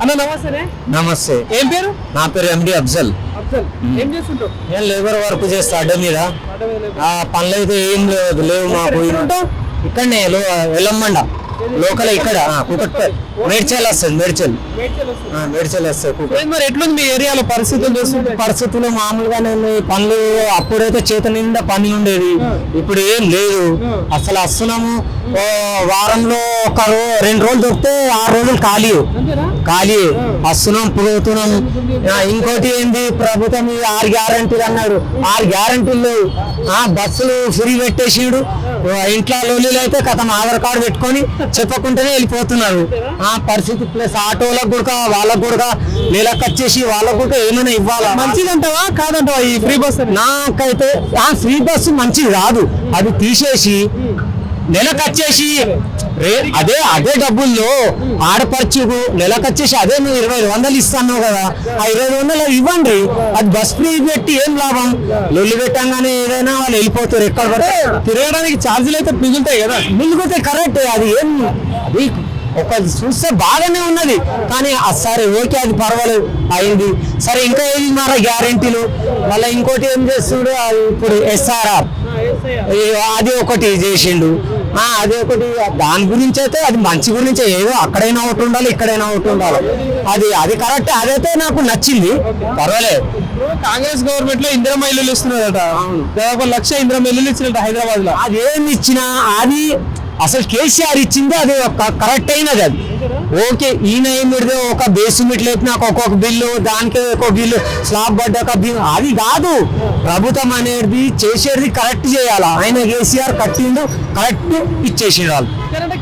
అన్న నమస్తే. నమస్తే. ఏం పేరు? నా పేరు ఎండి అఫ్జల్. ఏం చేస్తుంటావు? నేను లేబర్ వర్క్ చేస్తా అడ్డ మీద. పనులు అయితే ఏం లేవు మాకు. ఇక్కడనే ఎల్లమ్మండ లోకల్ ఇక్కడ మేడ్చల్ వస్తుంది. మేడ్చల్ వస్తుంది. మరి ఎట్లుంది మీ ఏరియాలో పరిస్థితులు మామూలుగానే పనులు. అప్పుడైతే చేత నిండా పని ఉండేది, ఇప్పుడు ఏం లేదు. అసలు వస్తున్నాము వారంలో ఒక 2 రోజులు దొరికితే 6 రోజులు ఖాళీ వస్తున్నాం పోతున్నాం. ఇంకోటి ఏంది, ప్రభుత్వం 6 గ్యారంటీలు అన్నాడు. 6 గ్యారంటీలు బస్సులు ఫ్రీ పెట్టేసిడు. ఇంట్లో లోలీలు అయితే కథం ఆధార్ కార్డు పెట్టుకొని చెప్పకుండానే వెళ్ళిపోతున్నారు. ఆ పరిస్థితి ప్లస్ ఆటోలకు కూడా వాళ్ళకు కూడా నెలకు వచ్చేసి వాళ్ళకు కూడా ఏమైనా ఇవ్వాలా? మంచిదంటావా కాదంటావా ఈ ఫ్రీ బస్? నాకైతే ఫ్రీ బస్సు మంచిది కాదు. అది తీసేసి నెలకు వచ్చేసి అదే డబ్బుల్లో ఆడపడుచుకు నెలకు వచ్చేసి అదే నువ్వు 2500 ఇస్తాను కదా, ఆ 2500 ఇవ్వండి. అది బస్ ఫ్రీ పెట్టి ఏం లాభం? లొల్లి పెట్టంగానే ఏదైనా వాళ్ళు వెళ్ళిపోతారు. ఎక్కడ పడితే తిరగడానికి ఛార్జీలు అయితే మిగులుతాయి కదా. మిగులుతాయి కరెక్ట్. అది ఏం అది ఒక చూస్తే బాగానే ఉన్నది, కానీ సరే ఓకే అది పర్వాలేదు అయింది. సరే ఇంకా ఏది మన గ్యారెంటీలు. మళ్ళీ ఇంకోటి ఏం చేస్తుడు, ఇప్పుడు SRR అది ఒకటి చేసిండు. అది ఒకటి దాని గురించి అయితే అది మంచి గురించి ఏదో అక్కడైనా ఒకటి ఉండాలి, ఇక్కడైనా ఒకటి ఉండాలి. అది కరెక్ట్. అదైతే నాకు నచ్చింది, పర్వాలేదు. కాంగ్రెస్ గవర్నమెంట్ లో ఇందిరమ్మ ఇల్లులు ఇస్తున్నారట. 1 లక్ష ఇందిరమ్మ ఇల్లులు ఇచ్చినట్టు హైదరాబాద్ లో. అది ఏమి ఇచ్చినా అది అసలు కేసీఆర్ ఇచ్చింది అది కరెక్ట్ అయినది. అది ఓకే. ఈయన ఏం పెడితే ఒక బేస్మెంట్ లేపినాక ఒక్కొక్క బిల్లు, దానికి ఒక బిల్లు, స్లాబ్ పడ్డాక బిల్లు, అది కాదు. ప్రభుత్వం అనేది చేసేది కరెక్ట్ చేయాలా. ఆయన కేసీఆర్ కట్టిండు, కరెక్ట్ ఇచ్చేసిండు. వాళ్ళు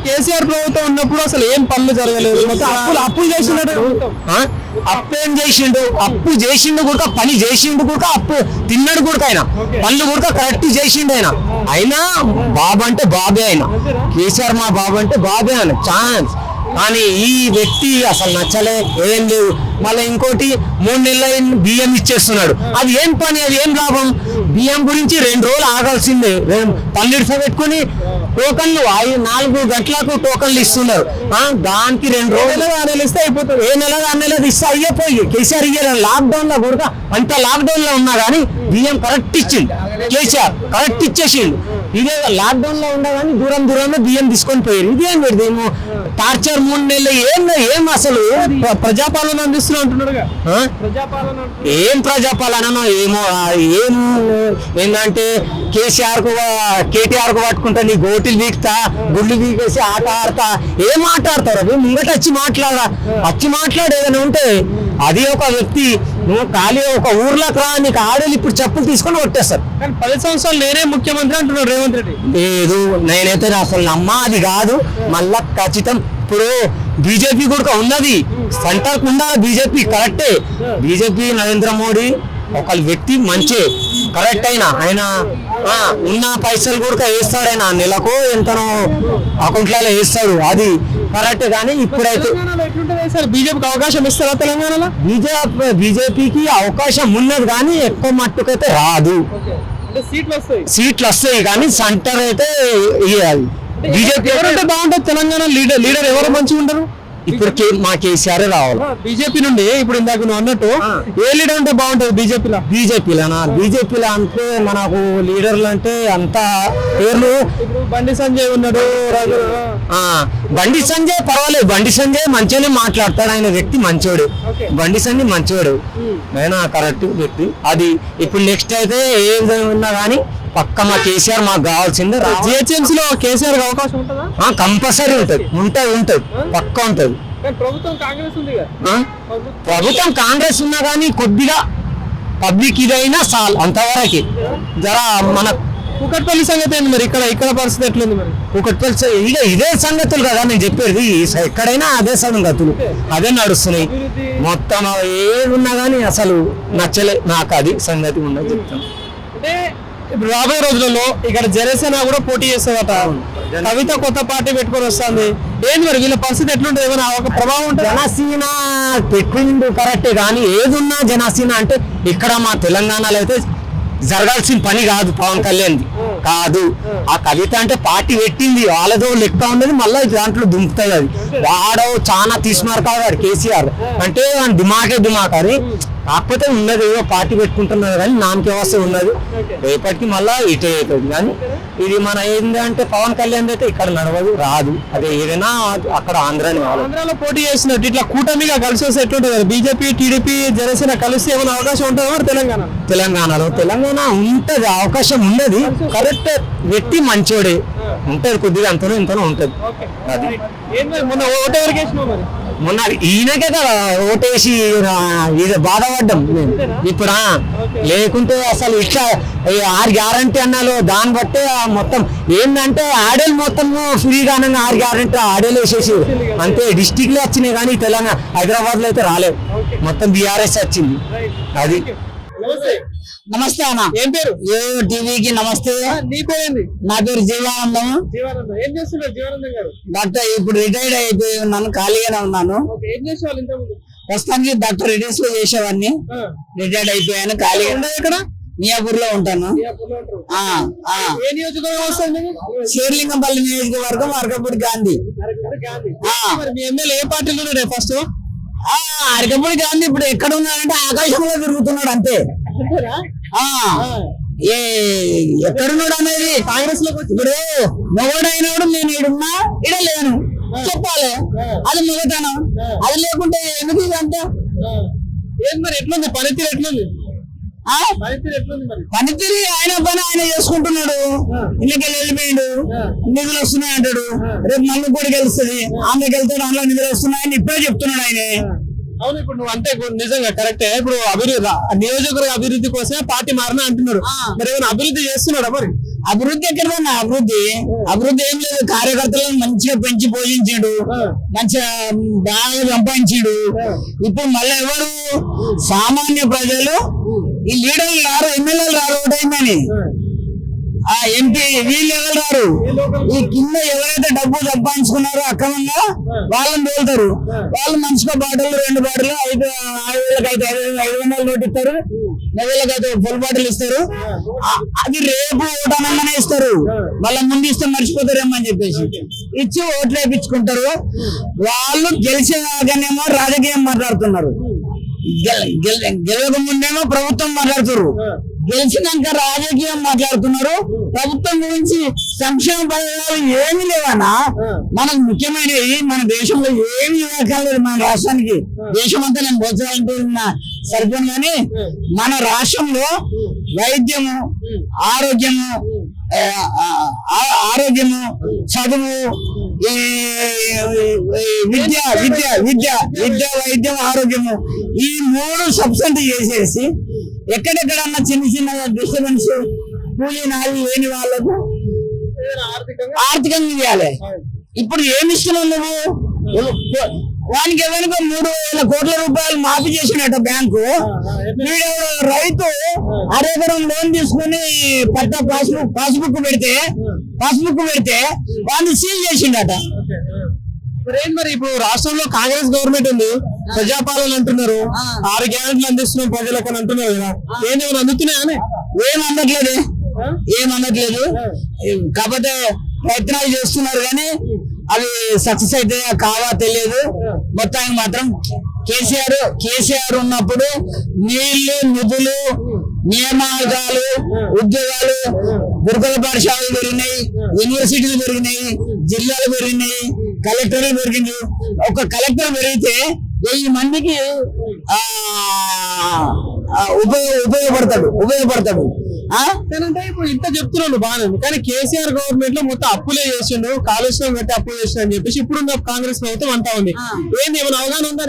కేసీఆర్ ప్రభుత్వం ఉన్నప్పుడు అసలు ఏం పనులు జరగలేదు. అప్పులు చేసినట్టు అప్పేం చేసిండు, అప్పు చేసిండు కూడా, పని చేసిండు కూడా, అప్పు తిన్నాడు కూడా. ఆయన పనులు కూడా కరెక్ట్ చేసిండు. అయినా బాబు అంటే బాబే. ఆయన కేసీఆర్ మా బాబు అంటే బాబే ఆయన ఛాన్స్. కానీ ఈ వ్యక్తి అసలు నచ్చలే, ఏం లేదు. మళ్ళీ ఇంకోటి 3 నెలల బియ్యం ఇచ్చేస్తున్నాడు. అది ఏం పని? అది ఏం లాభం? బియ్యం గురించి 2 రోజులు ఆగాల్సిందే. పన్నెండు పెట్టుకుని టోకన్లు 4 గంటలకు టోకన్లు ఇస్తున్నారు. దానికి 2 రోజులు ఇస్తే అయిపోతుంది. ఏ నెల ఆ నెల ఇస్తే అయ్యిపోయి. కేసీఆర్ ఇయ్యారు లాక్డౌన్ లో కూడా, అంత లాక్డౌన్ లో ఉన్నా కానీ బియ్యం కరెక్ట్ ఇచ్చింది. కేసీఆర్ కరెక్ట్ ఇచ్చేసిండు. ఇదే లాక్డౌన్ లో ఉన్నా కానీ దూరంలో బియ్యం తీసుకొని పోయారు. ఇదేం పెడదేమో టార్చర్ 3 నెలలు. ఏం అసలు ప్రజాపాలన అందిస్తున్నా అంటున్నారు. ఏం ప్రజాపాలన ఏమో. ఏం ఏంటంటే కేటీఆర్ కు పట్టుకుంటా నీ గోటిలు వీక్తా, గుళ్ళు వీకేసి ఆట ఆడతా. ఏం ఆట ఆడతారు? అవి ముంగట వచ్చి మాట్లాడు ఏదైనా ఉంటే. అది ఒక వ్యక్తి, నువ్వు ఖాళీ ఒక ఊర్లోకి రా, నీకు ఆడేళ్ళు ఇప్పుడు చెప్పులు తీసుకొని కొట్టేస్తారు. కానీ 10 సంవత్సరాలు నేనే ముఖ్యమంత్రి అంటున్నాడు రేవంత్ రెడ్డి. లేదు, నేనైతే అసలు నమ్మా. అది కాదు. మళ్ళా ఖచ్చితం ఇప్పుడు బీజేపీ కూడా ఉన్నది, సెంటర్ ఉండాలి. బీజేపీ కరెక్టే. బీజేపీ నరేంద్ర మోడీ ఒక వ్యక్తి మంచి కరెక్ట్. ఆయన ఉన్న పైసలు కూడా వేస్తాడు. ఆయన నెలకు ఎంతనో అకౌంట్లలో వేస్తాడు. అది కరెక్ట్. కానీ ఇప్పుడైతే బీజేపీకి అవకాశం ఇస్తారా తెలంగాణలో? బీజేపీకి అవకాశం ఉన్నది కానీ ఎక్కువ మట్టుకైతే రాదు. సీట్లు వస్తాయి కానీ సెంటర్ అయితే ఇవ్వాలి. బీజేపీ ఎవరంటే బాగుంటుంది? తెలంగాణ లీడర్ ఎవరు మంచిగా ఉంటారు? ఇప్పుడు మా కేసీఆర్ రావాలి బీజేపీ నుండి. ఇప్పుడు ఇందాక నువ్వు అన్నట్టు ఏ లీడర్ అంటే బాగుంటుంది బీజేపీలో? బీజేపీలో అంటే మనకు లీడర్లు అంటే అంత పేర్లు. ఇప్పుడు బండి సంజయ్ ఉన్నాడు. బండి సంజయ్ పర్వాలేదు. బండి సంజయ్ మంచిగానే మాట్లాడతాడు. ఆయన వ్యక్తి మంచోడు. బండి సంజయ్ మంచోడు, ఆయన కరెక్ట్ వ్యక్తి. అది ఇప్పుడు నెక్స్ట్ అయితే ఏ విధంగా ఉన్నా కానీ పక్క మా కేసీఆర్ మాకు కావాల్సిందే. జిహెచ్ఎంసీ లో కేసీఆర్ అవకాశం ఉంటుందా? కంపల్సరీ ఉంటది పక్క ఉంటది. ప్రభుత్వం కాంగ్రెస్ ఉంది. ప్రభుత్వం కాంగ్రెస్ ఉన్నా కానీ కొద్దిగా పబ్లిక్ ఇదైనా చాలు అంతవరకు. జరా మన కూకట్పల్లి సంగతి ఏంది మరి? ఇక్కడ పరిస్థితి ఎట్లుంది మరి? కూకట్పల్లి ఇదే సంగతులు కదా నేను చెప్పేది. ఎక్కడైనా అదే సంగతులు అదే నడుస్తున్నాయి. మొత్తం ఏది ఉన్నా కానీ అసలు నచ్చలే నాకు. అది సంగతి ఉన్నది చెప్తాను. అంటే ఇప్పుడు రాబోయే రోజులలో ఇక్కడ జనసేన కూడా పోటీ చేస్తుందట. కవిత కొత్త పార్టీ పెట్టుకొని వస్తుంది. ఏంది మరి వీళ్ళ పరిస్థితి ఎట్లుంటుంది? ఏమైనా ఒక ప్రభావం ఉంటుంది? జనసేన పెట్టిండు కరెక్టే కానీ ఏదున్నా జనసేన అంటే ఇక్కడ మా తెలంగాణలో అయితే జరగాల్సిన పని కాదు. పవన్ కళ్యాణ్ కాదు. ఆ కవిత అంటే పార్టీ పెట్టింది, వాళ్ళతో లెక్క ఉన్నది, మళ్ళీ దాంట్లో దుంపుతుంది. అది వాడు చాలా తీసుమారు కాదు కేసీఆర్ అంటే దిమాకే దిమాక్ అని. కాకపోతే ఉన్నది ఏదో పార్టీ పెట్టుకుంటున్నారు కానీ నామకే వస్తే ఉన్నది. రేపటికి మళ్ళా ఇటే అవుతుంది. కానీ ఇది మన ఏంటంటే పవన్ కళ్యాణ్ అయితే ఇక్కడ నడవదు, రాదు. అదే ఏదైనా అక్కడ ఆంధ్రాలో పోటీ చేసినట్టు ఇట్లా కూటమిగా కలిసి వస్తే ఎట్లుంటుంది? బీజేపీ టీడీపీ జనసేన కలిసి ఏమైనా అవకాశం ఉంటుందా మరి తెలంగాణ ఉంటది, అవకాశం ఉన్నది. కరెక్ట్ వ్యక్తి మంచోడే ఉంటది, కొద్దిగా అంతనో ఇంతనో ఉంటది. అది మొన్న ఓటు ఎవరికి వేసినావు మరి? మొన్న ఈయనకే కదా ఓటేసి ఇది బాధపడ్డాం ఇప్పుడు. లేకుంటే అసలు ఇట్లా 6 గ్యారంటీ అన్నాలు దాన్ని బట్టే మొత్తం ఏంటంటే ఆడేలు మొత్తం ఫ్రీగా 6 గ్యారంటీ ఆడేలు వేసేసి అంతే. డిస్టిక్ లో వచ్చినాయి కానీ తెలంగాణ హైదరాబాద్ లో అయితే రాలేదు, మొత్తం బీఆర్ఎస్ వచ్చింది. అది నమస్తే అన్న. ఏం పేరు? ఏ టీవీకి నమస్తే. నీ పేరేంది? నా పేరు జీవానందం. ఏం చేస్తున్నారు జీవానందం గారు? డాక్టర్ ఇప్పుడు రిటైర్డ్ అయిపోయి ఉన్నాను, ఖాళీగానే ఉన్నాను. ఏం చేసేవాళ్ళు ఇంతకుముందు? ప్రస్తుతానికి డాక్టర్ రెడ్డిస్ లో చేసేవాడిని, రిటైర్డ్ అయిపోయాను. ఖాళీగా ఉండదు ఇక్కడ మియాపూర్ లో ఉంటాను. ఏ నియోజకవర్గం వస్తుంది? శేర్లింగంపల్లి నియోజకవర్గం, అరకపూడి గాంధీ. మరి మీ ఎమ్మెల్యే ఏ పార్టీలో ఉన్నాడు ఫస్ట్? అరకపూడి గాంధీ ఇప్పుడు ఎక్కడ ఉన్నాడంటే ఆకాశంలో తిరుగుతున్నాడు అంతే. ఏ ఎక్కడున్నాడు అనేది కాంగ్రెస్ లోకి ఇప్పుడు మొగడైనప్పుడు నేను ఈడున్నా ఇడ లేను చెప్పాలి, అది మొగతనం. అది లేకుంటే ఎందుకు ఇదంతా? ఏం మరి ఎట్లుంది పనితీరు? ఎట్లుంది పనితీరు? ఎట్లుంది మరి పనితీరు? ఆయన పని ఆయన చేసుకుంటున్నాడు. ఇళ్ళకెళ్ళి వెళ్ళిపోయాడు, నిధులు వస్తున్నాయి అంటాడు. రేపు మళ్ళీ కూడా గెలుస్తుంది, ఆమెకి వెళ్తాడు, అందులో నిధులు వస్తున్నాయని ఇప్పుడే చెప్తున్నాడు ఆయన. అవును, ఇప్పుడు నువ్వు అంటే నిజంగా కరెక్టే. ఇప్పుడు నియోజకవర్గ అభివృద్ధి కోసమే పార్టీ మారినా అంటున్నారు. మరి ఏమైనా అభివృద్ధి చేస్తున్నాడా మరి? అభివృద్ధి ఎక్కడన్నా? అభివృద్ధి ఏం లేదు. కార్యకర్తలను మంచిగా పెంచి పోషించాడు, మంచిగా బాగా సంపాదించాడు. ఇప్పుడు మళ్ళీ ఎవరు సామాన్య ప్రజలు ఈ లీడర్లు రారు, ఎమ్మెల్యేలు రారు ఓటైందని. ఆ ఎంపీ వీళ్ళు ఎవరు రారు. ఈ కింద ఎవరైతే డబ్బు సంపాదించుకున్నారో అక్రమంగా వాళ్ళని తోలుతారు. వాళ్ళు మనిషిగా బాటిల్ 2 బాటిల్ 5,000 500 నోటు ఇస్తారు, 9,000 ఫుల్ బాటిల్ ఇస్తారు. అది రేపు ఓటనంగానే ఇస్తారు, వాళ్ళ ముందు ఇస్తే మర్చిపోతారేమని చెప్పేసి ఇచ్చి ఓట్లు వేయించుకుంటారు. వాళ్ళు గెలిచేదాకానేమో రాజకీయం మాట్లాడుతున్నారు, గెలవక ముందేమో ప్రభుత్వం మాట్లాడుతారు, గెలిచినాక రాజకీయం మాట్లాడుతున్నారు. ప్రభుత్వం గురించి సంక్షేమ పథకాలు ఏమి లేవన్నా. మనకు ముఖ్యమైనవి మన దేశంలో ఏమి ఇవ్వక్కర్లేదు మన రాష్ట్రానికి. దేశం అంతా నేను బోచాలంటున్నా సరిపోను కానీ మన రాష్ట్రంలో వైద్యము, ఆరోగ్యము, చదువు, విద్య, వైద్యం, ఆరోగ్యము, ఈ 3 సబ్సిడీ చేసేసి ఎక్కడెక్కడన్నా చిన్న డిస్టర్బెన్స్ కూలీ నాలి లేని వాళ్ళకు ఆర్థికంగా ఇవ్వాలి. ఇప్పుడు ఏమి ఇస్తున్నావు నువ్వు? వానికి ఎవరికో 3,000 కోట్ల రూపాయలు మాఫీ చేసినట్టు బ్యాంకు. వీడు రైతు అరెకరం లోన్ తీసుకుని పట్టా పాస్బుక్ పెడితే వాడిని సీల్ చేసిండట. మరి ఇప్పుడు రాష్ట్రంలో కాంగ్రెస్ గవర్నమెంట్ ఉంది, ప్రజాపాలన అంటున్నారు, 6 గ్యారెంటీలు అందిస్తున్నాం ప్రజలకు అని అంటున్నారు కదా. ఏమైనా అందుతున్నాయని? ఏం అనట్లేదు. కాకపోతే ప్రయత్నాలు చేస్తున్నారు కానీ అవి సక్సెస్ అయితే కావా తెలియదు. మొత్తానికి మాత్రం కేసీఆర్ ఉన్నప్పుడు నీళ్లు, నిధులు, నియామకాలు, ఉద్యోగాలు, గురుకుల పాఠశాలలు పెరిగినాయి, యూనివర్సిటీలు పెరిగినాయి, జిల్లాలు పెరిగినాయి, కలెక్టర్లు పెరిగింది. ఒక కలెక్టర్ పెరిగితే 1000 మందికి ఉపయోగపడతాడు. ఇప్పుడు ఇంత చెప్తున్నాను బాగానే, కానీ కేసీఆర్ గవర్నమెంట్ లో మొత్తం అప్పులే చేసిండు, కాలుష్యం కట్టి అప్పులు చేసిండు అని చెప్పేసి ఇప్పుడున్న కాంగ్రెస్ ప్రభుత్వం అంటా ఉంది. ఏంది, ఏమైనా అవగాహన ఉందా?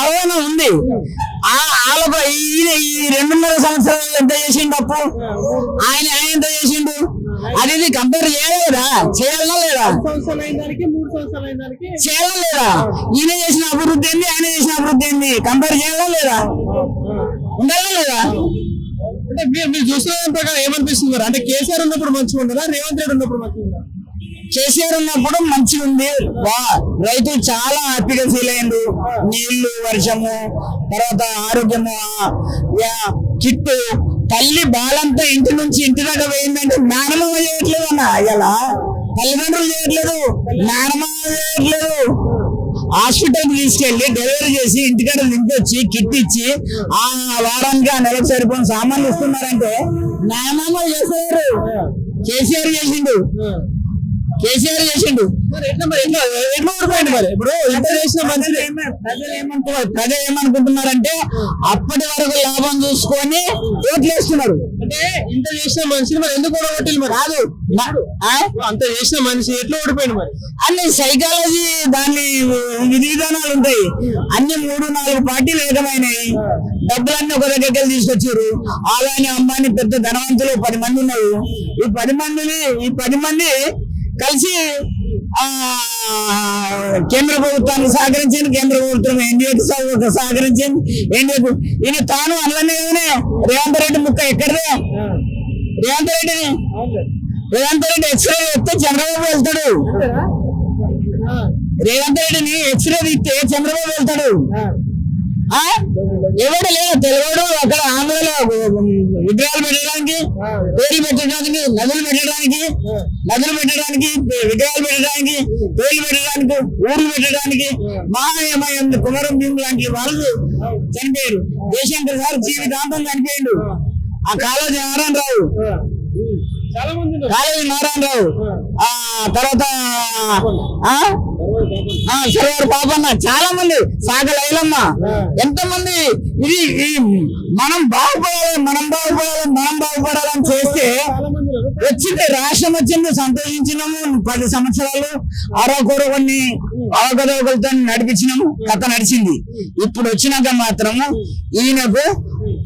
అవగాహన ఉంది. ఈ 2.5 సంవత్సరాలు ఎంత చేసిండు అప్పు? ఆయన ఎంత చేసిండు? అది కంపేర్ చేయాలా లేదా? చేయాలా లేదా? ఈయన చేసిన అభివృద్ధి ఏంది, ఆయన చేసిన అభివృద్ధి ఏంది? కంపేర్ చేయాలా లేదా? ఉండాలా లేదా? అంటే మీరు చూసిన ప్రకారం ఏమనిపిస్తుంది మరి? అంటే కేసీఆర్ ఉన్నప్పుడు మంచిగా ఉందా, రేవంత్ రెడ్డి ఉన్నప్పుడు మంచిగా ఉందా? కేసీఆర్ ఉన్నప్పుడు మంచిగా ఉంది. రైతులు చాలా హ్యాపీగా ఫీల్ అయ్యిండు. నీళ్లు, వర్షము, తర్వాత ఆరోగ్యము, కిట్టు తల్లి బాలంతా ఇంటి నుంచి ఇంటి దాకా పోయిందంటే నానమ్మ చేయట్లేదు అన్న ఇలా తల్లిదండ్రులు చేయట్లేదు, నానమ్మ చేయట్లేదు. హాస్పిటల్ తీసుకెళ్లి డెలివరీ చేసి ఇంటికాడ దింపొచ్చి కిట్ ఇచ్చి ఆ వారానికి ఆ నెలకు సరిపోయిన సామాన్లు ఇస్తున్నారంటే నానమ్మ చేసేవారు. కేసీఆర్ చేసిండు, కేసీఆర్ చేసిండు. ఎట్లా ఊడిపోయింది మరి ఇప్పుడు ఇంత చేసిన మంచిది? ప్రజలు ఏమనుకుంటున్నారంటే అప్పటి వరకు లాభం చూసుకొని ఓట్లు వేస్తున్నారు. అంటే ఇంత చేసిన మనిషిని మరి ఎందుకు ఓడగొట్టిల్లు మరి? కాదు అంత చేసిన మనిషి ఎట్లా ఓడిపోయింది మరి? అన్ని సైకాలజీ దాని విధి విధానాలు ఉంటాయి. అన్ని 3-4 పార్టీలు ఏకమైనాయి. డబ్బులన్నీ ఒక దగ్గరికి తీసుకొచ్చారు. ఆదాని అంబానీ పెద్ద ధనవంతులు 10 మంది ఉన్నారు. ఈ 10 మంది కలిసి కేంద్ర ప్రభుత్వానికి సహకరించింది, కేంద్ర ప్రభుత్వం ఎన్డీఏకి సహకరించింది. ఎన్డీఏకు ఈయన తాను అందులోనే రేవంత్ రెడ్డి ముక్క ఎక్కడదే. రేవంత్ రెడ్డి ఎక్స్రే ఇస్తే చంద్రబాబు వెళ్తాడు. రేవంత్ రెడ్డిని ఎక్స్రే ఇస్తే చంద్రబాబు వెళ్తాడు. ఎవడు లేదు తెలివాడు. అక్కడ ఆంధ్రలో విగ్రహాలు పెట్టడానికి, పేర్లు పెట్టడానికి, నదులు పెట్టడానికి, విగ్రహాలు పెట్టడానికి, పేర్లు పెట్టడానికి, ఊర్లు పెట్టడానికి మహాయమయం కుమరం భీము లాంటి వాళ్ళు చనిపోయారు. జయశంకర్ సార్ జీవితాంతం చనిపోయాడు. ఆ కాళోజీ నారాయణరావు, తర్వాత సర్వారు పాపన్న, చాలా మంది, సాగల ఐలమ్మ, ఎంతమంది. ఇది మనం బాగుపడాలని చేస్తే వచ్చింది, రాష్ట్రం వచ్చింది, సంతోషించినాము. 10 సంవత్సరాలు కొన్ని అవకతవకలతో నడిపించినాము, కథ నడిచింది. ఇప్పుడు వచ్చినాక మాత్రము ఈయనకు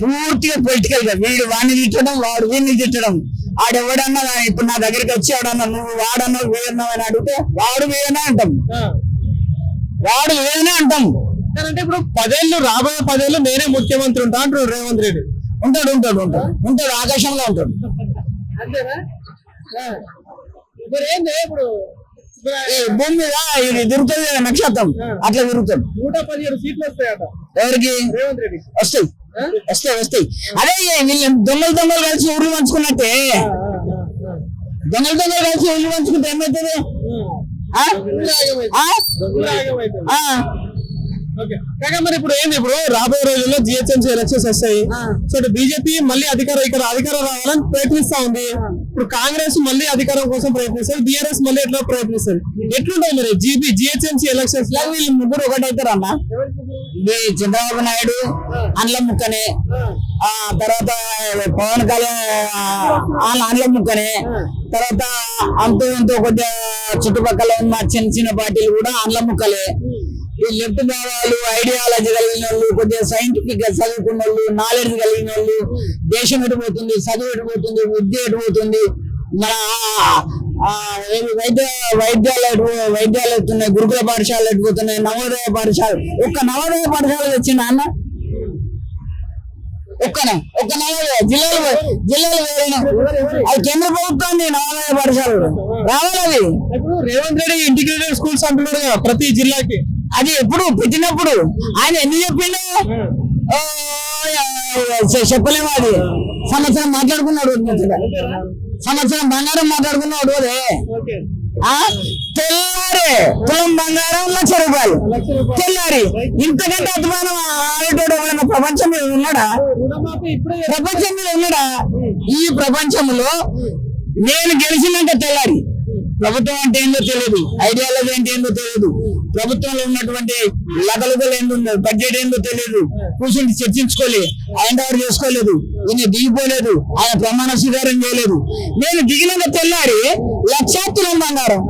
పూర్తిగా పొలిటికల్ గా వీడు వాడిని తిట్టడం, వాడు వీడిని తిట్టడం. ఆడెవడన్నా ఇప్పుడు నా దగ్గరికి వచ్చి ఎవడన్నా నువ్వు వాడన్నావు వీడన్నావు అని అడిగితే వాడు వీడనే అంటాం. అంటే ఇప్పుడు 10 ఏళ్ళు, రాబోయే 10 ఏళ్ళు నేనే ముఖ్యమంత్రి ఉంటా అంటాడు రేవంత్ రెడ్డి. ఉంటాడు ఆకాశంలో ఉంటాడు. అంతేనా? మరి ఏంది ఇప్పుడు భూమి మీద ఇది తిరుగుతుంది కదా నక్షత్రం, అట్లా తిరుగుతాడు. 117 సీట్లు వస్తాయట ఎవరికి? రేవంత్ రెడ్డి. వస్తాయి. అదే వీళ్ళు దొంగలు కలిసి ఊర్లు పంచుకున్నట్టే. దొంగలు కలిసి ఊర్లు పంచుకుంటే ఏమవుతుంది? మరి ఇప్పుడు ఏంది, ఇప్పుడు రాబోయే రోజుల్లో జిహెచ్ఎంసీ ఎలక్షన్స్ వస్తాయి. సో బీజేపీ మళ్ళీ అధికారం రావాలని ప్రయత్నిస్తా ఉంది. ఇప్పుడు కాంగ్రెస్ మళ్ళీ అధికారం కోసం ప్రయత్నిస్తారు, బీఆర్ఎస్ మళ్ళీ ఎట్లా ప్రయత్నిస్తారు. ఎట్లుంటాయి మరి జిహెచ్ఎంసీ ఎలక్షన్స్ లో? వీళ్ళు ముగ్గురు ఒకటైతారు అన్న. చంద్రబాబు నాయుడు అండ్ల ముక్కనే, తర్వాత పవన్ కళ్యాణ్ అండ్ల ముక్కనే, తర్వాత అంతో ఇంతో కొద్దిగా చుట్టుపక్కల ఉన్న చిన్న పార్టీలు కూడా అండ్ల ముక్కలే. ఈ లెఫ్ట్ భావాలు, ఐడియాలజీ కలిగిన వాళ్ళు, కొద్దిగా సైంటిఫిక్ గా చదువుకున్న వాళ్ళు, నాలెడ్జ్ కలిగిన వాళ్ళు, దేశం ఎటుపోతుంది, చదువు ఎటుపోతుంది, విద్య ఎటుపోతుంది, మన వైద్యాలు ఎట్టున్నాయి, గురుకుల పాఠశాలలు ఎటుపోతున్నాయి, నవోదయ పాఠశాల. ఒక్క నవోదయ పాఠశాల తెచ్చింది అన్న, ఒక్క నవోదయ జిల్లాలో అది కేంద్ర ప్రభుత్వం నవోదయ పాఠశాలలు రావాలి. ఇప్పుడు రేవంత్ రెడ్డి ఇంటిగ్రేటెడ్ స్కూల్స్ అంటున్నాడు కదా ప్రతి జిల్లాకి. అది ఎప్పుడు పెట్టినప్పుడు ఆయన ఎన్ని చెప్పిండు చెప్పలేము. అది సంవత్సరం మాట్లాడుకున్నాడు, సంవత్సరం బంగారం మాట్లాడుకున్నాడు. అదే తెల్లారే తులం బంగారం ₹1,00,000 తెల్లారి. ఇంతకంటే అభిమానం ఆడేటోడు ఎవరైనా ప్రపంచం మీద ఉన్నాడా? ఈ ప్రపంచంలో నేను గెలిచినాక తెల్లారి ప్రభుత్వం అంటే ఏందో తెలియదు, ఐడియాలజీ అంటే ఏందో తెలియదు, ప్రభుత్వంలో ఉన్నటువంటి లగలుగలు ఏందో, బడ్జెట్ ఏందో తెలియదు, కూర్చుని చర్చించుకోలేదు, హ్యాండ్ ఓవర్ చేసుకోలేదు, ఈయన దిగిపోలేదు, ఆయన ప్రమాణ స్వీకారం చేయలేదు. నేను దిగినాక తెల్లారి ₹1,00,000 బంగారం.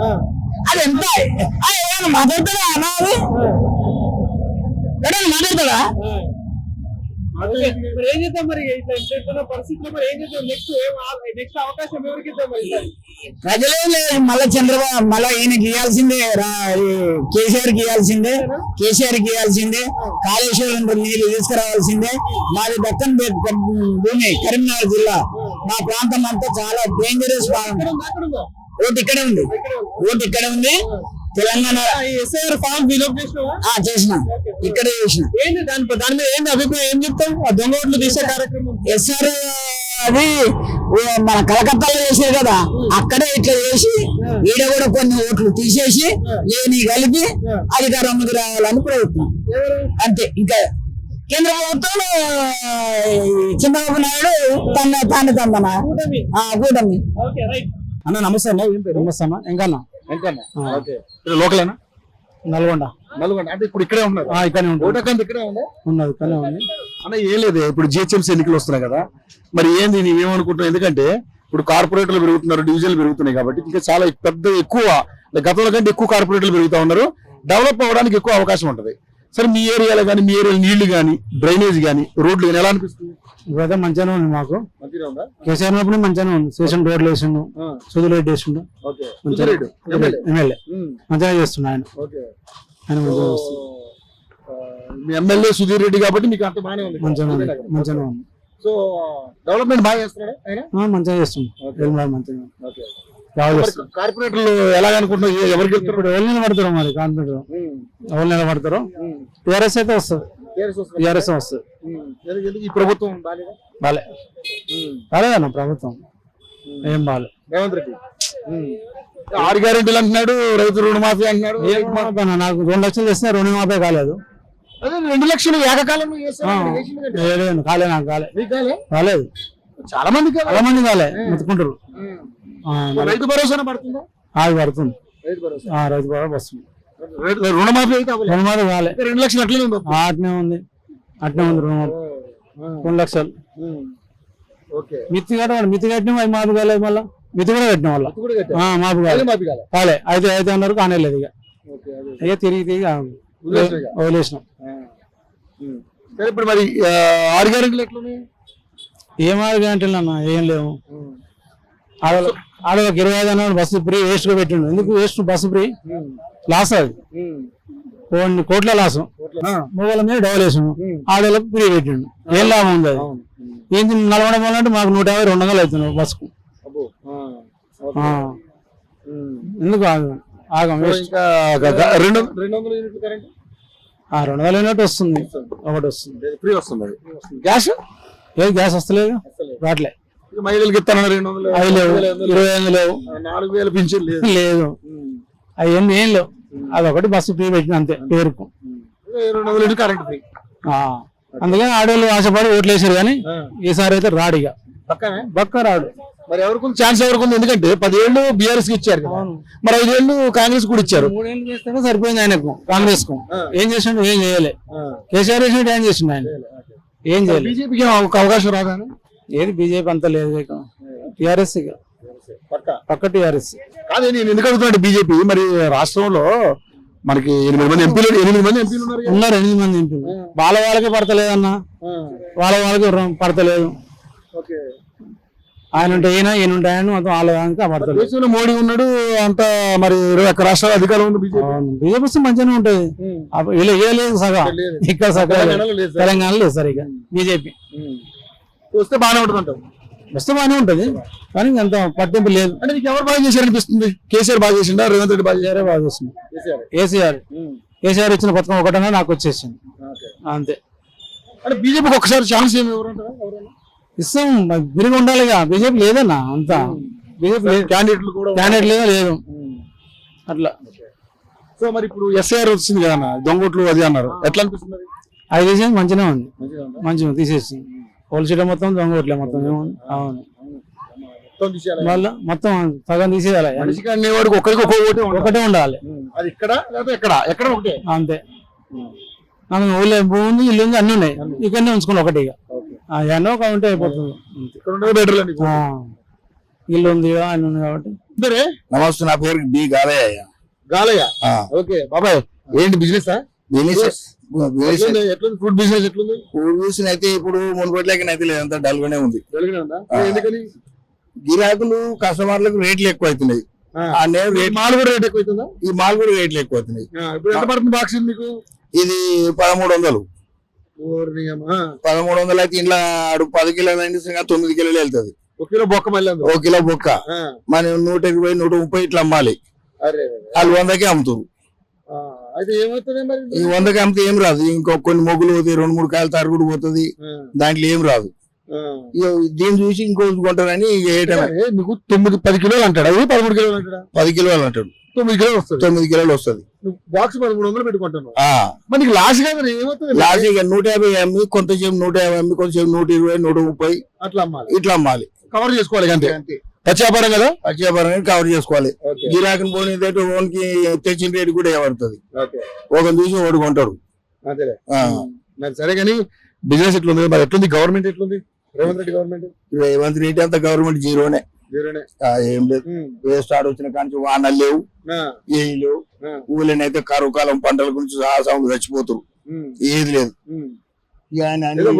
అది ఎంత? ఏమైనా మాట్లాడతాడా అన్నా? అది ఎడైనా మాట్లాడతాడా? ఏం చేద్దాం మరి పరిస్థితుల్లో? మరి ఏం చేద్దాం? నెక్స్ట్ అవకాశం ఎవరికి ఇద్దాం మరి? ప్రజలే లేదు, మళ్ళా చంద్రబాబు మళ్ళా ఈయనకి ఇవ్వాల్సిందే, కేసీఆర్ కి ఇవ్వాల్సిందే, కాళేశ్వరం నీళ్ళు తీసుకురావాల్సిందే. మాది దక్కన్ భూమి, కరీంనగర్ జిల్లా. మా ప్రాంతం అంతా చాలా డేంజరస్ ప్రాంతం. ఓటు ఇక్కడే ఉంది. తెలంగాణ ఎస్ఐఆర్ ఫామ్ ఫిల్అప్ చేసిన, ఇక్కడే చేసిన. ఏంటి దాని మీద ఏంటి అభిప్రాయం? ఏం చెప్తాం? ఆ దొంగ ఓట్లు తీసే కార్యక్రమం. ఎస్ఆర్ అది మన కలకత్తాలో చేసారు కదా, అక్కడే ఇట్లా చేసి ఈడ కూడా కొన్ని ఓట్లు తీసేసి లేని కలిపి అధికారంలోకి రావాలని ప్రయత్నం అంతే. ఇంకా కేంద్ర ప్రభుత్వం చంద్రబాబు నాయుడు తన కూటమి. అన్న నమస్తే అన్న, ఏం పేరు? నమస్తే అన్న. ఎంకన్నా లోకలేనా? నల్గొండ. అంటే ఇప్పుడు ఇక్కడే ఉన్నారు? ఇక్కడనే ఉంటుంది. ఓటకంత ఇక్కడే ఉందా? ఉన్నది ఇక్కడనే ఉంది. అన్న ఏం లేదు, ఇప్పుడు జిహెచ్ఎంసీ ఎన్నికలు వస్తున్నాయి కదా, మరి ఏంది నీవేమనుకుంటున్నావు? ఎందుకంటే ఇప్పుడు కార్పొరేటర్లు పెరుగుతున్నారు, డివిజన్లు పెరుగుతున్నాయి కాబట్టి ఇంకా చాలా ఎక్కువ గతంలో కంటే ఎక్కువ కార్పొరేటర్లు పెరుగుతా ఉన్నారు, డెవలప్ అవ్వడానికి ఎక్కువ అవకాశం ఉంటది. సరే మీ ఏరియాలో కానీ, మీ ఏరియాలో నీళ్లు కానీ, డ్రైనేజ్ కానీ, రోడ్లు కానీ ఎలా అనిపిస్తుంది? ఇప్పుడైతే మంచిగానే ఉంది మాకు. మంచిగా ఉందా? కేసీఆర్ ఉన్నప్పుడు మంచిగానే ఉంది. స్టేషన్ రోడ్లు వేసిండు, సుధులు రెడ్డి వేసిండు, ఎమ్మెల్యే మంచిగా చేస్తుండు ఆయన. ఆయన మంచిగా చేస్తుండు. మీ ఎమ్మెల్యే సుధీర్ రెడ్డి కాబట్టి మీకు అంత బాగానే ఉంది. మంచిగానే ఉంది. సో డెవలప్మెంట్ బాగా చేస్తున్నాడు ఆయన? మంచిగా చేస్తుండు. మంచిగా కార్పొరేటర్లు ఎలాగనుకుంటున్నారు? ఎవరికి ఇప్పుడు ఎవరు నిలబడతారు మరి? కార్పొరేటర్ ఎవరు నిలబడతారు? టీఆర్ఎస్ అయితే వస్తుంది. టీఆర్ఎస్ వస్తుంది. ఈ ప్రభుత్వం బాలేదన్న ప్రభుత్వం, ఏం బాలే. రేవంత్ రెడ్డి 6 గ్యారెంటీలు అంటున్నాడు, రైతు రుణమాఫీ అంటున్నాడు. నాకు 2 లక్షలు చేస్తే రుణమాఫీ కాలేదు. అదే 2 లక్షలు ఏకకాలంలో కాలే, నాకు కాలేదు. చాలా మంది కాలే, ముట్టుకుంటారు. రైతు భరోసా పడుతుందా? అది పడుతుంది. రైతు భరోసా వస్తుంది. రుణమాఫీ అయితే రుణమాఫీ కాలే. 2 లక్షలు అట్లనే ఉంది. అట్నే ఉంది రుణమాఫీ 2 లక్షలు. మిత్తి కట్టిన అవి మాఫీ కాలేదు. మళ్ళీ మిత్తి కూడా కట్టిన వల్ల మాఫీ కాలే. అయితే అన్నారు, కానేలేదు. ఇక తిరిగి వదిలేసినాం. ఇప్పుడు మరి 6 గ్యారెంటీలు ఎట్లున్నాయి? ఏం 6 గ్యారెంటీలు అన్న? ఏం లేవు. ఆడవాళ్ళకి 25 అన్నాడు బస్సు ఫ్రీ, వేస్ట్ గా పెట్టిండు. ఎందుకు వేస్ట్? బస్సు ఫ్రీ లాస్, అది కొన్ని కోట్ల లాస్. మొగల మీద డబల్ వేసాము, ఆడవాళ్ళకి ఫ్రీ పెట్టిండు. ఏం లాభం ఉంది? అది ఏంటి? నల్గొండ పోవాలంటే మాకు 150, 200 అవుతున్నాయి బస్సుకు. ఎందుకు ఆగం? 200 యూనిట్ వస్తుంది, ఒకటి వస్తుంది. ఫ్రీ వస్తుంది. గ్యాస్ గ్యాస్ వస్తలేదు, రావట్లే. మహిళలకు ఇస్తాను 200, 25 లేవు, 4000 పింఛన్ లేదు. అవి ఏం లేవు. అదొకటి బస్సు ఫ్రీ పెట్టిన అంతే పేరుకు. 200 కరెంట్ ఫ్రీ. అందుకని ఆడవాళ్ళు ఆశపడి ఓట్లు వేసారు, కానీ ఈసారి అయితే రాడు. ఇక పక్క రాడు. మరి ఎవరికి ఛాన్స్ ఎవరికి ఉంది? ఎందుకంటే 10 ఏళ్ళు బీఆర్ఎస్ కి ఇచ్చారు, మరి 5 ఏళ్ళు కాంగ్రెస్ కూడా ఇచ్చారు. 3 ఏళ్ళు చేస్తేనే సరిపోయింది ఆయనకు. కాంగ్రెస్ కు ఏం చేసిండు? ఏం చేయలే. కేసీఆర్ చేసినట్టు ఏం చేసిండు ఆయన? ఏం చేయలేదు. బీజేపీకి అవకాశం రాదా? ఏది బీజేపీ అంతా లేదు. టీఆర్ఎస్ పక్క టీఆర్ఎస్ కాదు. నేను ఎందుకు అడుగుతున్నాడు? బీజేపీ మరి రాష్ట్రంలో మనకి 8 మంది ఎంపీలు ఉన్నారు. 8 మంది ఎంపీలు. వాళ్ళకి పడతలేదన్నా, వాళ్ళకి పడతలేదు. ఆయన ఉంటే ఈయన ఉంటే ఆయన మొత్తం వాళ్ళకి పడతలేదు. దేశంలో మోడీ ఉన్నాడు, అంత మరి 21 రాష్ట్రాల అధికారం ఉంది. బీజేపీ వస్తే మంచిగానే ఉంటది. లేదు సగం ఇక్కడ సగం తెలంగాణలో లేదు సరిగ్గా. బీజేపీ వస్తే బాగానే ఉంటుంది. వస్తే బాగానే ఉంటది, కానీ అంత పట్టింపు లేదు. అంటే నీకు ఎవరు బాగా చేశారు అనిపిస్తుంది? కేసీఆర్ బాగా చేసిండా, రేవంత్ రెడ్డి బాగా చేసింది? కేసీఆర్ ఇచ్చిన పథకం ఒకటనే నాకు వచ్చేసింది అంతే. అంటే బీజేపీకి ఒకసారి ఛాన్స్ ఇస్తాం, విరిగి ఉండాలిగా. బీజేపీ లేదన్నా, అంతా బీజేపీ క్యాండిడేట్ లేదు అట్లా. సో మరి ఇప్పుడు ఎస్ఐఆర్ వచ్చింది కదా, దొంగోట్లు అది అన్నారు, ఎట్లా అనిపిస్తుంది? అది తీసేది మంచిగా ఉంది, మంచిగా తీసేసింది. పోలీసులు మొత్తం దొంగోట్లే మొత్తం. అవును, మళ్ళీ మొత్తం సగం తీసేయాలి. ఒకటే ఉండాలి. అంతే. ఊళ్ళో భూమి ఉంది, ఇల్లు ఉంది, అన్ని ఉన్నాయి. ఇక్కడనే ఉంచుకోండి ఒకటి. ఇక ఎన్నో ఉంటే అయిపోతుంది. ఇల్లు ఉంది, అన్ని ఉంది కాబట్టి. నమస్తే, నా పేరు బి గాలయ్య. గాలయ్య, ఓకే బాబాయ్. ఏంటి బిజినెస్? ఫుడ్ బిజినెస్ ఎట్లుంది? ఫుడ్ బిజినెస్ అయితే ఇప్పుడు మునుపట్లకి అయితే లేదంతా డల్ గానే ఉంది. గిరాకులు కస్టమర్లకు రేట్లు ఎక్కువ అవుతున్నాయి. మాల్ కూడా రేట్ ఎక్కువ అవుతుందా? ఈ మాల్ కూడా రేట్లు ఎక్కువ అవుతున్నాయి. ఇప్పుడు ఎంత పడుతుంది బాక్స్ మీకు? ఇది 1300. 1300 అయితే ఇంట్లో 10 కిలోలు అయింది, 9 కిలోలు వెళ్తుంది. 1 కిలో బొక్క, మళ్ళీ 1 కిలో బొక్క మనం 120, 130 ఇట్లా అమ్మాలి. వాళ్ళు 100కే అమ్ముతారు. అయితే ఏమవుతుంది మరి? ఈ 100కి అమ్మితే ఏం రాదు. ఇంకో కొన్ని మొగ్గులు పోతాయి, 2-3 కాయలు తరుగుడు పోతుంది, దాంట్లో ఏం రాదు. ఇక దీన్ని చూసి ఇంకోటి కొంటారని వేయటమే. నీకు 9-10 కిలోలు అంటాడు, అది 13 కిలోలు అంటాడా? 10 కిలోలు అంటాడు, 9 కిలోలు వస్తుంది. 9 కిలోలు వస్తుంది. బాక్స్ 1300 పెట్టుకుంటాను. మరి నీకు లాస్ కాదు, ఏమవుతుంది? లాస్ట్ ఇక 150 అమ్మి, కొంతసేపు 150 అమ్మి, కొంతసేపు 120, 130 అట్లా అమ్మాలి, ఇట్లా అమ్మాలి. కవర్ చేసుకోవాలి అంతే. పచ్చి వ్యాపారం కదా, పచ్చేపరంగా కవర్ చేసుకోవాలి. గిరాకీని పోనీ ఓన్కి తెచ్చిన రేటు కూడా ఏమడుతుంది. ఒకరిని చూసి ఒకటి కొంటాడు. అంతేలే. మరి సరే కానీ బిజినెస్ ఎట్లుంది, మరి ఎట్లుంది, గవర్నమెంట్ ఎట్లుంది, రేవంత్ రెడ్డి గవర్నమెంట్? రేవంత్ రెడ్డి అంతా గవర్నమెంట్ జీరోనే. ఏం లేదు, ఏ స్టార్ట్ వచ్చిన కానీ వానలు లేవు, ఏం లేవు. ఊళ్ళనైతే కరువు కాలం పంటల గురించి సాగు చచ్చిపోతారు, ఏది లేదు.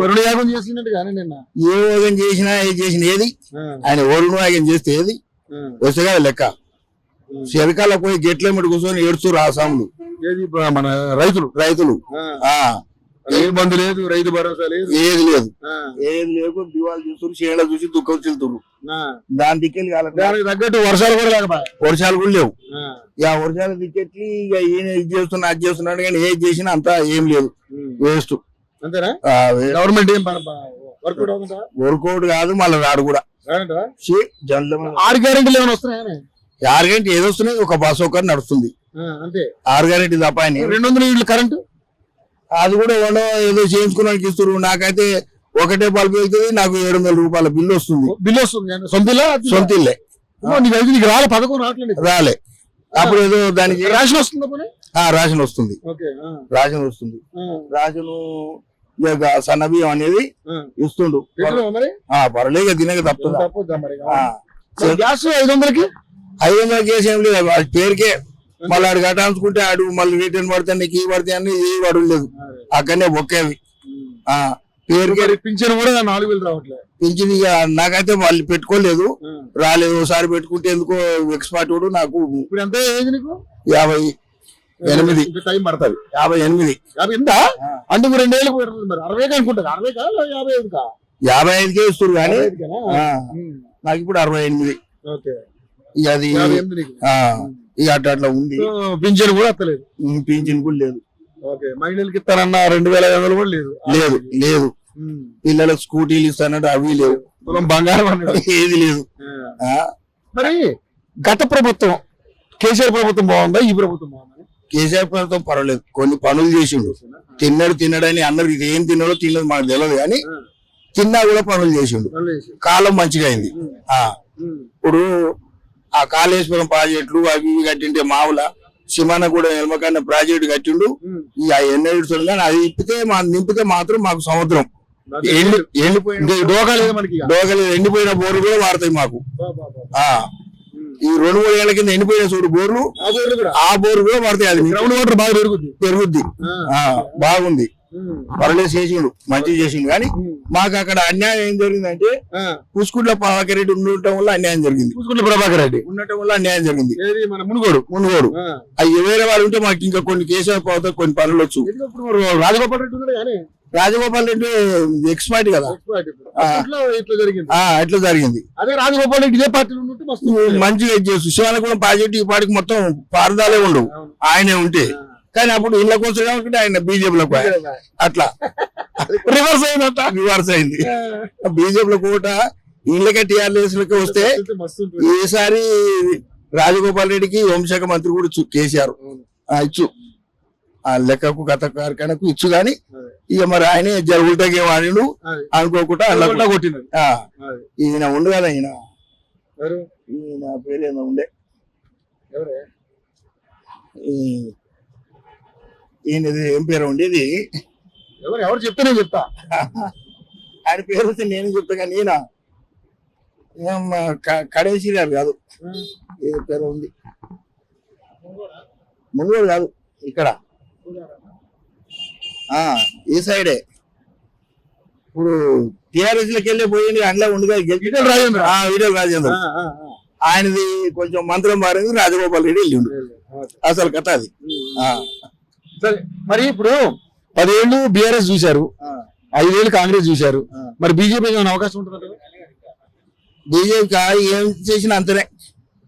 వరుణ యాగం చేసినట్టు కానీ నిన్న ఏ యోగం చేసినా ఏది చేసిన ఏది ఆయన వరుణ యాగం చేస్తే ఏది వస్తే కదా లెక్క. శరకాల పోయి గెట్ల మీద కూర్చొని ఏడుస్తారు ఆసాములు, ఏది మన రైతులు రైతులు. ఏ మందు లేదు, రైతు భరోసా లేదు, ఏది లేదు, ఏది లేకు దివాళి చూస్తారు, చేనుల చూసి దుఃఖం చెల్తురు. దాని దిక్కెళ్ళి దానికి తగ్గట్టు వర్షాలు కూడా లేకపోయా, వర్షాలు కూడా లేవు. ఇక వర్షాలు దిక్కెట్టి ఇక ఈయన ఇది చేస్తున్నా అది చేస్తున్నాడు కానీ ఏది చేసినా అంతా ఏం లేదు, వేస్ట్. అంతేనా? గవర్నమెంట్ ఏం వర్కౌట్ అవుతుందా? వర్కౌట్ కాదు, మళ్ళీ రాడు కూడా. 6 గ్యారెంటీలు ఏమైనా వస్తున్నాయా? 6 గంటలు ఏదో వస్తున్నాయి, ఒక బస్సు ఒకటి నడుస్తుంది అంతే. 6 గ్యారెంటీ తప్ప ఆయన 200 యూనిట్లు కరెంటు అది కూడా ఏదో చేయించుకోవడానికి ఇస్తారు. నాకైతే ఒకటే బల్బు వెళ్తుంది, నాకు 700 రూపాయల బిల్లు వస్తుంది. బిల్లు వస్తుంది, సొంత ఇల్లే. నీకు రాలే, పథకం రావట్లేదు, రాలే. అప్పుడు ఏదో దానికి రేషన్ వస్తుందా? రేషన్ వస్తుంది, రేషన్ వస్తుంది. రేషన్ సన్న బియ్యం అనేది ఇస్తుండు. పర్లేదు, తినక తప్పుతుందా? గ్యాస్ 500కి 500 కేసు ఏం లేదు, పేరుకే. మళ్ళీ ఆడు కట్టాల్సుకుంటే ఆడు మళ్ళీ రిటర్న్ పడితే నీకు ఈ పడితే అని ఏ పడలేదు, అక్కడనే బొక్కేవి. పేరుకే. పింఛన్ కూడా 4000 రావట్లేదు. పింఛన్ ఇక నాకైతే వాళ్ళు పెట్టుకోలేదు, రాలేదు. ఒకసారి పెట్టుకుంటే ఎందుకో ఎక్స్పర్ట్ కూడా నాకు ఇప్పుడు ఎంత ఏజ్ నీకు? 58. టైం పడుతుంది. 58 అంటే 2 ఏళ్ళకి పెడుతుంది. మరి 60 అనుకుంటుంది. 60 కా 55కా? 55కే ఇస్తారు కానీ నాకు ఇప్పుడు 68. ఇక అది ఇక అట్లా ఉంది. పింఛన్ కూడా వస్తలేదు, పింఛన్ కూడా లేదు. మహిళలకి ఇస్తారన్న 2500 కూడా లేదు. లేదు లేదు. పిల్లలకు స్కూటీలు ఇస్తానంటే అవి లేవు, బంగారం ఏది లేదు. మరి గత ప్రభుత్వం కేసీఆర్ ప్రభుత్వం బాగుందా, ఈ ప్రభుత్వం బాగుందా? కేసీఆర్ ప్రభుత్వం పర్వాలేదు, కొన్ని పనులు చేసిండు. తిన్నాడని అన్నారు, ఇది ఏం తిన్నాడో తిన్నది మాకు తెలియదు కానీ తిన్నా కూడా పనులు చేసిండు. కాలం మంచిగా అయింది. ఇప్పుడు ఆ కాళేశ్వరం ప్రాజెక్టులు అవి ఇవి కట్టింటే మామూల సిమాన కూడా ఎల్మకన్న ప్రాజెక్టు కట్టిండు. ఇక ఎన్నెడుతుంది కానీ అది నింపితే మాత్రం మాకు సముద్రం ఎండిపోయింది. డోకలేదు, ఎండిపోయిన బోర్లు కూడా వాడతాయి మాకు. ఈ 2-3 ఏళ్ల కింద ఎండిపోయిన చూడు బోర్లు, ఆ బోర్లు కూడా పడతాయి. అది గ్రౌండ్ వాటర్ బాగా పెరుగుద్ది. బాగుంది, పర్లేదు చేసిండు, మంచిగా చేసిండు. కానీ మాకు అక్కడ అన్యాయం ఏం జరిగిందంటే పుష్కుట్ల ప్రభాకర్ రెడ్డి ఉండటం వల్ల అన్యాయం జరిగింది. పుష్కుట్ల ప్రభాకర్ రెడ్డి ఉండటం వల్ల అన్యాయం జరిగింది. మునుగోడు అవి వేరే వాళ్ళు ఉంటే మాకు ఇంకా కొన్ని కేసులు పోతే కొన్ని పనులు వచ్చు. రాజగోపాల్ రెడ్డి ఉన్నాడు కానీ రాజగోపాల్ రెడ్డి ఎక్స్పర్ట్ కదా, ఇట్లా జరిగింది. అదే రాజగోపాల్ రెడ్డి ఇదే పార్టీలో మంచిగా చేస్తూ శివానగూడెం ప్రాజెక్టు ఈ పాటికి మొత్తం పారదాలే ఉండవు ఆయనే ఉంటే. కానీ అప్పుడు ఇళ్ళ కోసం కాబట్టి ఆయన బీజేపీలోకి అట్లా రివర్స్ అయింది. బీజేపీలో కోట ఇళ్ళకే టీఆర్ఎస్ లకి వస్తే ఈసారి రాజగోపాల్ రెడ్డికి హోంశాఖ మంత్రి కూడా కేసీఆర్ ఇచ్చు ఆ లెక్కకు గత కార్యక్రమకు ఇచ్చు. గాని ఇక మరి ఆయన ఉల్టాగే వాడిను అనుకోకుండా అలా కొట్టినాడు. ఈయన ఉండు కదా, ఈయన పేరేదో ఉండే, ఈయనది ఏం పేరు ఉండేది, ఎవరు చెప్తే నేను చెప్తా. ఆయన పేరు వస్తే నేను చెప్తా కానీ ఈయన కడేసి గారు కాదు, ఏ పేరు ఉంది, మునుగోడు కాదు, ఇక్కడ ఈ సైడే. ఇప్పుడు టిఆర్ఎస్ లకి వెళ్ళి పోయింది, అందులో ఉండగా ఈటెల రాజేంద్ర ఆయనది కొంచెం మంత్రం మారింది, రాజగోపాల్ రెడ్డి వెళ్ళిండు. అసలు కథ అది. సరే, మరి ఇప్పుడు 10 ఏళ్ళు బీఆర్ఎస్ చూశారు, 5 ఏళ్ళు కాంగ్రెస్ చూశారు, మరి బీజేపీ ఏమైనా అవకాశం ఉంటుంది? బీజేపీ ఏం చేసినా అంతనే,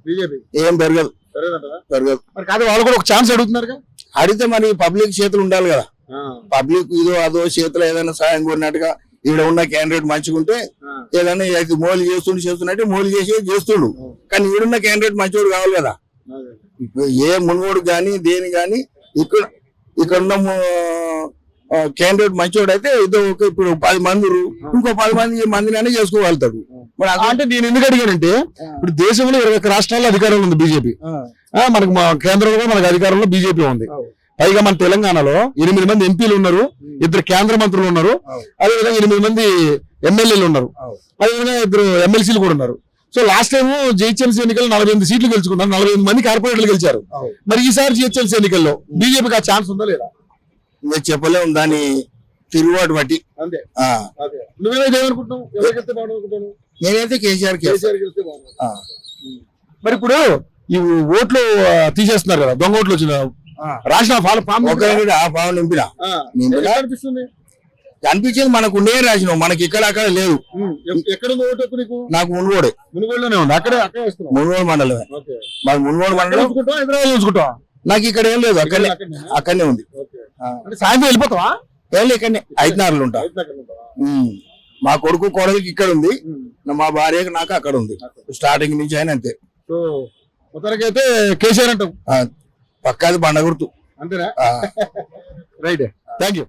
బీజేపీ ఏం పెరగదు. మరి కాదు, వాళ్ళు కూడా ఒక ఛాన్స్ అడుగుతున్నారు. అడిగితే మరి పబ్లిక్ చేతులు ఉండాలి కదా. పబ్లిక్ ఇదో అదో చేతులు ఏదైనా సాయం కోరినట్టుగా ఈడ ఉన్న క్యాండిడేట్ మంచిగా ఉంటే ఏదైనా అయితే మోలు చేస్తున్నట్టు మోలు చేస్తుండు కానీ ఈడున్న క్యాండిడేట్ మంచివాడు కావాలి కదా. ఇప్పుడు ఏ మునుగోడు కానీ దేని కానీ ఇక్కడ ఉన్న క్యాండిడేట్ మంచివాడు అయితే ఇప్పుడు 10 మంది ఇంకో 10 మందిని చేసుకోగలుగుతాడు. మరి అంటే నేను ఎందుకు అడిగానంటే ఇప్పుడు దేశంలో 21 రాష్ట్రాల్లో అధికారంలో ఉంది బీజేపీ, మనకు మా కేంద్రంలో మనకు అధికారంలో బీజేపీ ఉంది. పైగా మన తెలంగాణలో 8 మంది ఎంపీలు ఉన్నారు, 2 కేంద్ర మంత్రులు ఉన్నారు, అదేవిధంగా 8 మంది ఎమ్మెల్యేలు ఉన్నారు, అదేవిధంగా 2 ఎమ్మెల్సీలు కూడా ఉన్నారు. సో లాస్ట్ టైం జిహెచ్ఎంసీ ఎన్నికల్లో 48 సీట్లు గెలుచుకున్నారు, 45 మంది కార్పొరేటర్లు గెలిచారు. మరి ఈసారి జిహెచ్ఎంసీ ఎన్నికల్లో బీజేపీకి ఆ ఛాన్స్ ఉందా లేదా? మేము చెప్పలేము, దాని తిరుగుబాటు బట్టి. అంతే. నువ్వేమైతే ఏమనుకుంటున్నావు? ఎవరికైతే బాగుంటుంది? నేనైతే కేసీఆర్. మరి ఇప్పుడు ఈ ఓట్లు తీసేస్తున్నారు కదా, దొంగ ఓట్లు వచ్చిన రాసిన ఫామ్ నింపినా అనిపిస్తుంది. అనిపించేది మనకు ఉండే రాసినావు, మనకి ఇక్కడ అక్కడ లేదు. ఎక్కడ ఓటు నీకు? నాకు మునుగోడే, మునుగోడులోనే ఉంది. అక్కడే మునుగోడు మండలమే. మాకు మునుగోడు మండలం. హైదరాబాద్ చూసుకుంటావా? నాకు ఇక్కడ ఏం లేదు, అక్కడనే ఉంది. సాయంత్రం వెళ్ళిపోతావా? ఇక్కడనే 5 ఉంటా. మా కొడుకు కోడలికి ఇక్కడ ఉంది, మా భార్యకి నాకు అక్కడ ఉంది. స్టార్టింగ్ నుంచి అయినా అంతే. సో మొత్తానికైతే కేసీఆర్ అంటాం పక్కాది బండ గుర్తు. అంతేనా? Right, thank you.